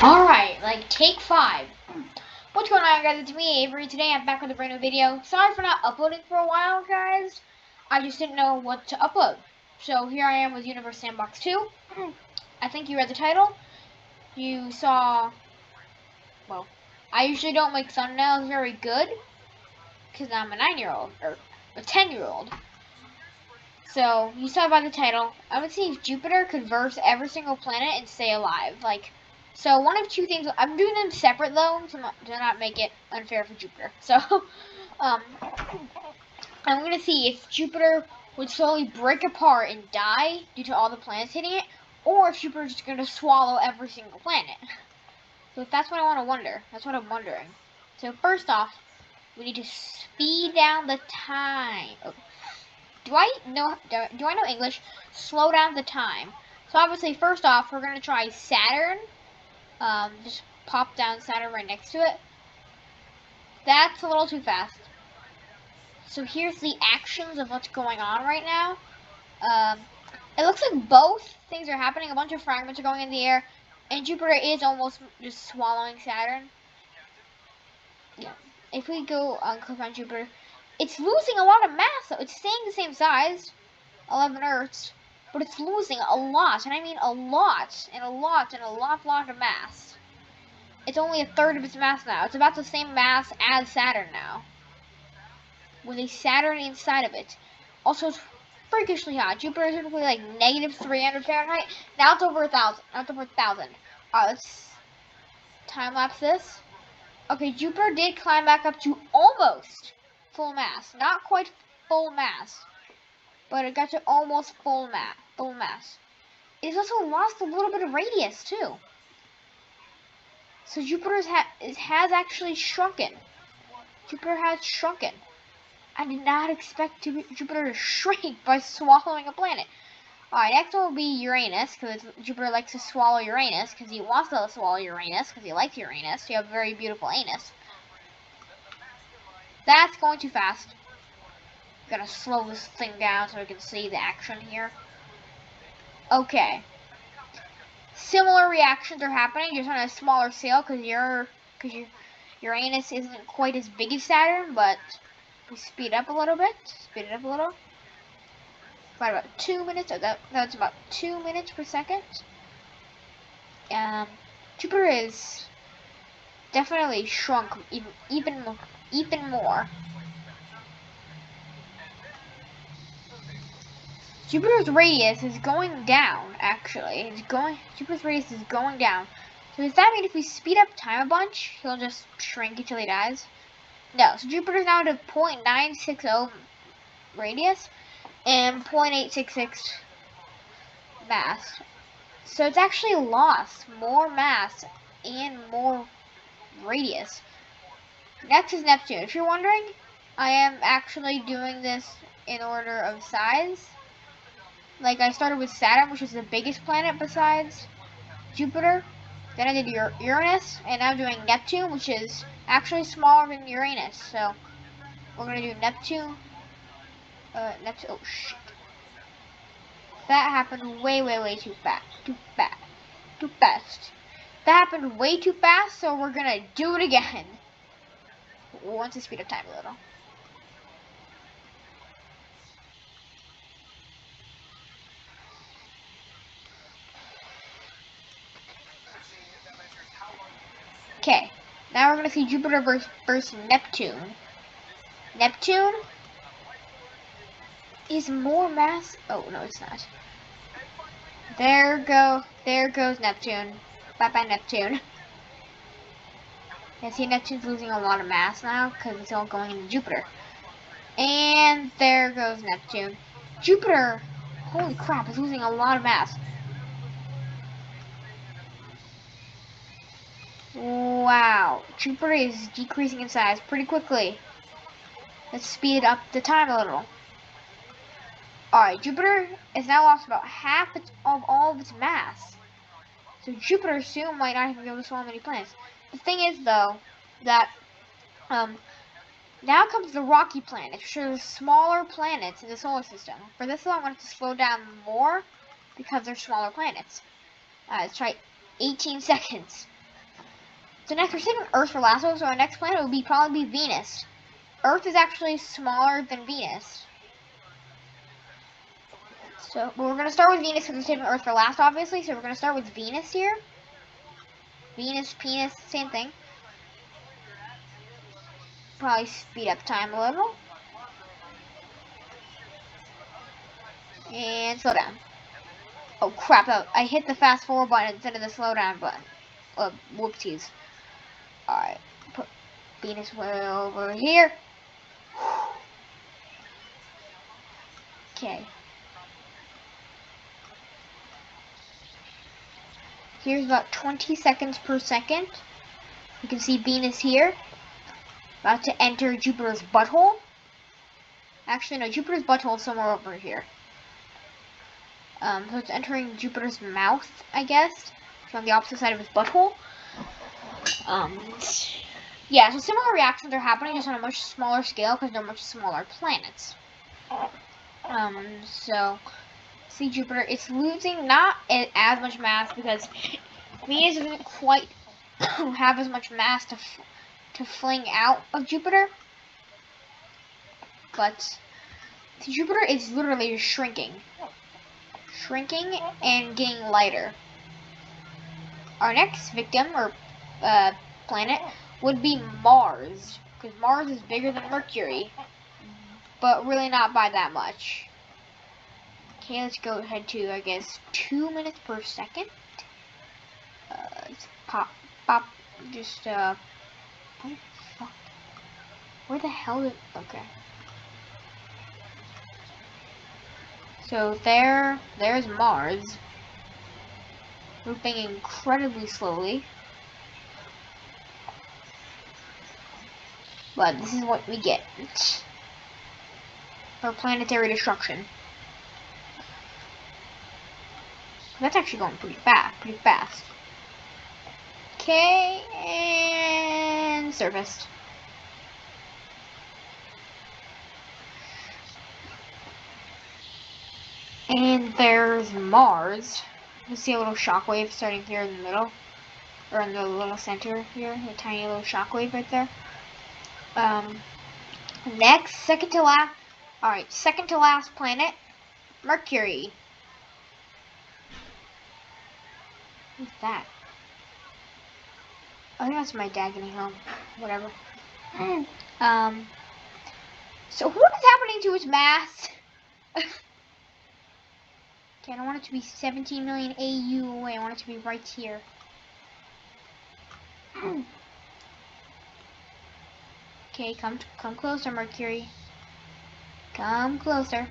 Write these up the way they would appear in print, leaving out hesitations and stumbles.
Alright, like take 5. What's going on, guys? It's me, Avery. Today I'm back with a brand new video. Sorry for not uploading for a while, guys. I just didn't know what to upload. So here I am with Universe Sandbox 2. I think you read the title. You saw, well, I usually don't make thumbnails very good because I'm a 9-year-old, or a 10-year-old. So you saw by the title, I would see if Jupiter could verse every single planet and stay alive. So one of two things. I'm doing them separate though to not make it unfair for Jupiter. So I'm gonna see if Jupiter would slowly break apart and die due to all the planets hitting it, or if Jupiter's just gonna swallow every single planet. So that's what I want to wonder. That's what I'm wondering. So first off, we need to speed down the time. Oh. Do I know English? Slow down the time. So obviously, first off, we're gonna try Saturn. Just pop down Saturn right next to it. That's a little too fast. So here's the actions of what's going on right now. It looks like both things are happening. A bunch of fragments are going in the air, and Jupiter is almost just swallowing Saturn. Yeah. If we go click on Jupiter, it's losing a lot of mass. So it's staying the same size, 11 Earths, but it's losing a lot, and I mean a lot, and a lot of mass. It's only a third of its mass now. It's about the same mass as Saturn now, with a Saturn inside of it. Also, it's freakishly hot. Jupiter is typically like negative 300 Fahrenheit. Now it's over 1,000. Now it's over 1,000. Alright, let's time lapse this. Okay, Jupiter did climb back up to almost full mass. Not quite full mass, but it got to almost full mass. It's also lost a little bit of radius too. So Jupiter has actually shrunken. Jupiter has shrunken. I did not expect Jupiter to shrink by swallowing a planet. Alright, next one will be Uranus, because Jupiter likes to swallow Uranus, because he wants to swallow Uranus, because he likes Uranus. You have a very beautiful anus. That's going too fast. Gotta slow this thing down so we can see the action here. Okay. Similar reactions are happening, just on a smaller scale, because Uranus isn't quite as big as Saturn, but we speed up a little bit. Speed it up a little. About 2 minutes. That's about 2 minutes per second. Jupiter is definitely shrunk even more. Jupiter's radius is going down. Actually, Jupiter's radius is going down. So does that mean if we speed up time a bunch, he'll just shrink until he dies? No. So Jupiter's now at a 0.960 radius and 0.866 mass. So it's actually lost more mass and more radius. Next is Neptune. If you're wondering, I am actually doing this in order of size. Like, I started with Saturn, which is the biggest planet besides Jupiter. Then I did Uranus, and now I'm doing Neptune, which is actually smaller than Uranus. So we're gonna do Neptune. Neptune. Oh shit! That happened way too fast. Too fast. That happened way too fast. So we're gonna do it again. Once we speed up time a little. Okay, now we're gonna see Jupiter versus Neptune. Neptune is more mass. Oh no, it's not. There goes Neptune. Bye bye Neptune. Yeah, see, Neptune's losing a lot of mass now because it's all going into Jupiter. And there goes Neptune. Jupiter, holy crap, is losing a lot of mass. Wow, Jupiter is decreasing in size pretty quickly. Let's speed up the time a little. Alright, Jupiter has now lost about half of all of its mass. So Jupiter soon might not even be able to swallow many planets. The thing is, though, that now comes the rocky planets, which are the smaller planets in the solar system. For this one, I'm going to have to slow down more because they're smaller planets. Let's try 18 seconds. So next we're saving Earth for last, so our next planet would probably be Venus. Earth is actually smaller than Venus. So we're going to start with Venus because we're saving Earth for last, obviously. So we're going to start with Venus here. Venus, penis, same thing. Probably speed up time a little. And slow down. Oh crap, I hit the fast forward button instead of the slow down button. Whoopsies. Alright, put Venus way over here. Okay. Here's about 20 seconds per second. You can see Venus here. About to enter Jupiter's butthole. Actually, no, Jupiter's butthole is somewhere over here. So it's entering Jupiter's mouth, I guess. It's on the opposite side of his butthole. Yeah, so similar reactions are happening, just on a much smaller scale because they're much smaller planets. So see Jupiter, it's losing not as much mass because Venus doesn't quite have as much mass to fling out of Jupiter. But see, Jupiter is literally just shrinking and getting lighter. Our next victim or planet would be Mars, because Mars is bigger than Mercury, but really not by that much. Okay, let's go ahead to, I guess, 2 minutes per second. Let's pop, just, what the fuck? Where the hell did, okay. So there's Mars, moving incredibly slowly. But this is what we get for planetary destruction. That's actually going pretty fast. Okay, and surfaced. And there's Mars. You see a little shockwave starting here in the middle, or in the little center here, a tiny little shockwave right there. Next, second to last planet, Mercury. What's that? I think that's my dad getting home. Whatever. So what is happening to its mass? Okay, I don't want it to be 17 million AU away. I want it to be right here. Okay, come closer, Mercury. Come closer.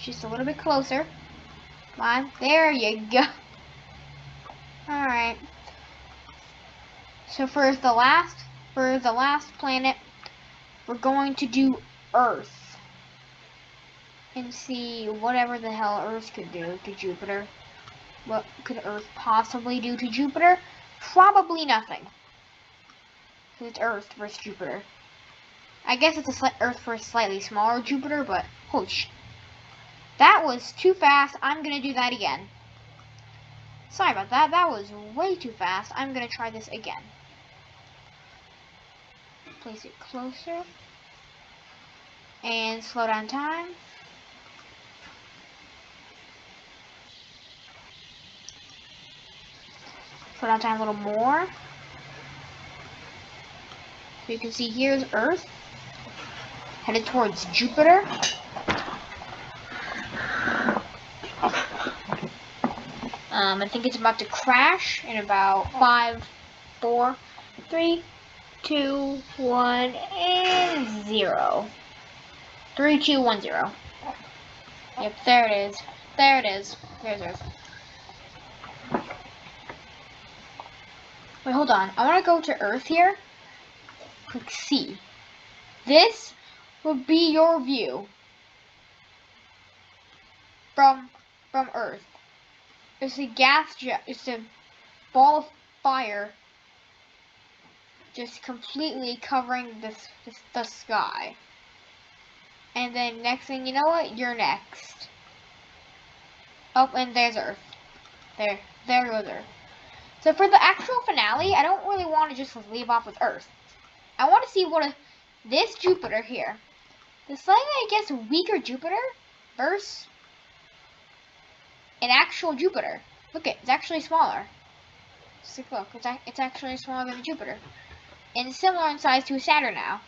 Just a little bit closer. Come on, there you go. Alright. So for the last planet, we're going to do Earth. And see whatever the hell Earth could do to Jupiter. What could Earth possibly do to Jupiter? Probably nothing. Because it's Earth versus Jupiter. I guess it's Earth for a slightly smaller Jupiter, but holy shit. That was too fast. I'm going to do that again. Sorry about that. That was way too fast. I'm going to try this again. Place it closer. And slow down time. Slow down time a little more. So you can see here's Earth. Headed towards Jupiter. I think it's about to crash in about 5, 4, 3, 2, 1, and 0. 3, 2, 1, 0. Yep, there it is. There it is. There's Earth. Wait, hold on. I want to go to Earth here. Click C. This would be your view from Earth. It's a gas jet. It's a ball of fire, just completely covering the sky. And then next thing you know, what you're next. Oh, and there's Earth. There goes Earth. So for the actual finale, I don't really want to just leave off with Earth. I want to see this Jupiter here, the slightly, I guess, weaker Jupiter versus an actual Jupiter. Look, it's actually smaller. Just like, look, it's actually smaller than a Jupiter, and similar in size to a Saturn now.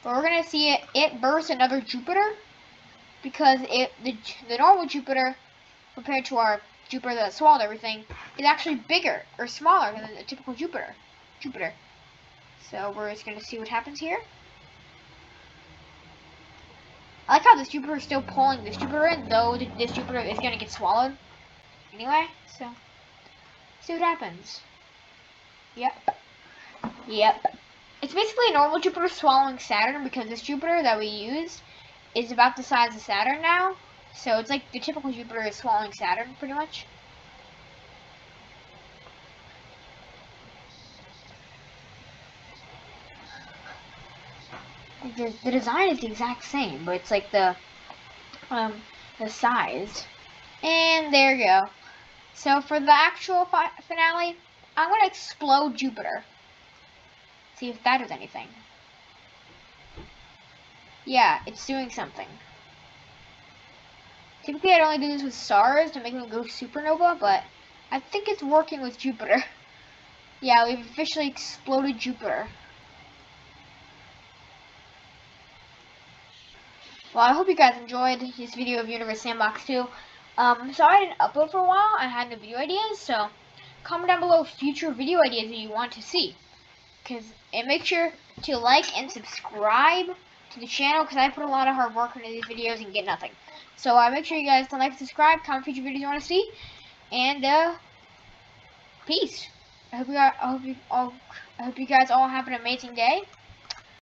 But we're gonna see it versus another Jupiter, because the normal Jupiter compared to our Jupiter that swallowed everything is actually bigger or smaller than a typical Jupiter. So we're just gonna see what happens here. I like how this Jupiter is still pulling this Jupiter in, though this Jupiter is gonna get swallowed anyway. So see what happens. Yep. It's basically a normal Jupiter swallowing Saturn, because this Jupiter that we use is about the size of Saturn now. So it's like the typical Jupiter is swallowing Saturn, pretty much. The design is the exact same, but it's like the size. And there you go. So for the actual finale, I'm gonna explode Jupiter. See if that does anything. Yeah, it's doing something. Typically, I'd only do this with stars to make them go supernova, but I think it's working with Jupiter. Yeah, we've officially exploded Jupiter. Well, I hope you guys enjoyed this video of Universe Sandbox 2. Sorry I didn't upload for a while. I had no video ideas, so comment down below future video ideas that you want to see. And make sure to like and subscribe to the channel, because I put a lot of hard work into these videos and get nothing. So make sure you guys to like, subscribe, comment future videos you want to see, and peace. I hope you guys all have an amazing day.